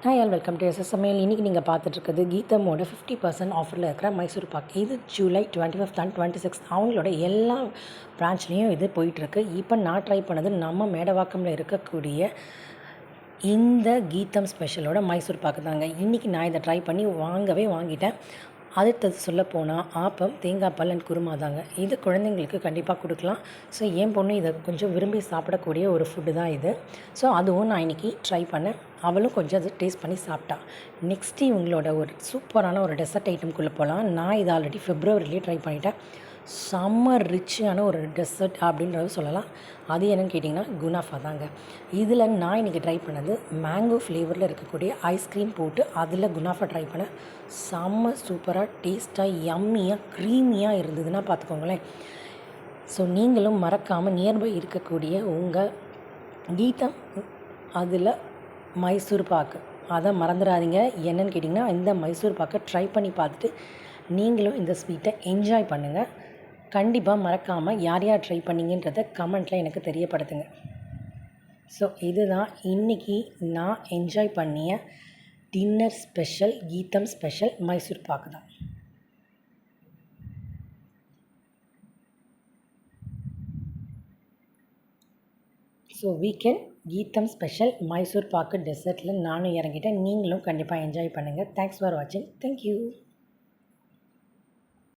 Hi all welcome to SS சமையல். இன்றைக்கி நீங்கள் பார்த்துட்ருக்குது கீதமோட 50% ஆஃபரில் இருக்கிற மைசூர் பாக். இது ஜூலை 25th அண்ட் 26th அவங்களோட எல்லா பிரான்ச்லேயும் இது போயிட்டுருக்கு. இப்போ நான் ட்ரை பண்ணது நம்ம மேடவாக்கமில் இருக்கக்கூடிய இந்த கீதம் ஸ்பெஷலோட மைசூர் பாக்கு தாங்க. இன்றைக்கி நான் இதை ட்ரை பண்ணி வாங்கிட்டேன். அடுத்தது சொல்லப்போனால் ஆப்பம், தேங்காய் பால் அண்ட் குருமா தாங்க. இது குழந்தைங்களுக்கு கண்டிப்பாக கொடுக்கலாம். ஸோ என் பொண்ணு இதை கொஞ்சம் விரும்பி சாப்பிடக்கூடிய ஒரு ஃபுட்டு தான் இது. ஸோ அதுவும் நான் இன்றைக்கி ட்ரை பண்ணேன். அவளும் கொஞ்சம் அது டேஸ்ட் பண்ணி சாப்பிட்டா. நெக்ஸ்ட்டு இவங்களோட ஒரு சூப்பரான ஒரு டெசர்ட் ஐட்டம்குள்ளே போகலாம். நான் இதை ஆல்ரெடி ஃபெப்ரவரிலேயே ட்ரை பண்ணிட்டேன். செம்ம ரிச்சான ஒரு டெசர்ட் அப்படின்றது சொல்லலாம். அது என்னென்னு கேட்டிங்கன்னா குனாஃபா தாங்க. இதில் நான் இன்றைக்கி ட்ரை பண்ணது மேங்கோ ஃப்ளேவரில் இருக்கக்கூடிய ஐஸ்கிரீம் போட்டு அதில் குனாஃபா ட்ரை பண்ணேன். செம்ம சூப்பராக டேஸ்ட்டாக யம்மியாக க்ரீமியாக இருந்ததுன்னா பார்த்துக்கோங்களேன். ஸோ நீங்களும் மறக்காமல் நியர்பை இருக்கக்கூடிய உங்கள் கீதம் அதில் மைசூர் பாக்கு அதை மறந்துடாதீங்க. என்னென்னு கேட்டிங்கன்னா இந்த மைசூர் பாக்கை ட்ரை பண்ணி பார்த்துட்டு நீங்களும் இந்த ஸ்வீட்டை என்ஜாய் பண்ணுங்கள். கண்டிப்பாக மறக்காமல் யார் யார் ட்ரை பண்ணிங்கன்றதை கமெண்ட்டில் எனக்கு தெரியப்படுத்துங்க. ஸோ இதுதான் இன்றைக்கி நான் என்ஜாய் பண்ணிய டின்னர் ஸ்பெஷல், கீதம் ஸ்பெஷல் மைசூர் பாக்கு தான். ஸோ வீக்கெண்ட் கீதம் ஸ்பெஷல் மைசூர் பாக்கு டெசர்ட்டில் நானும் இறங்கிட்டேன். நீங்களும் கண்டிப்பாக என்ஜாய் பண்ணுங்கள். தேங்க்ஸ் ஃபார் வாட்சிங். தேங்க்யூ.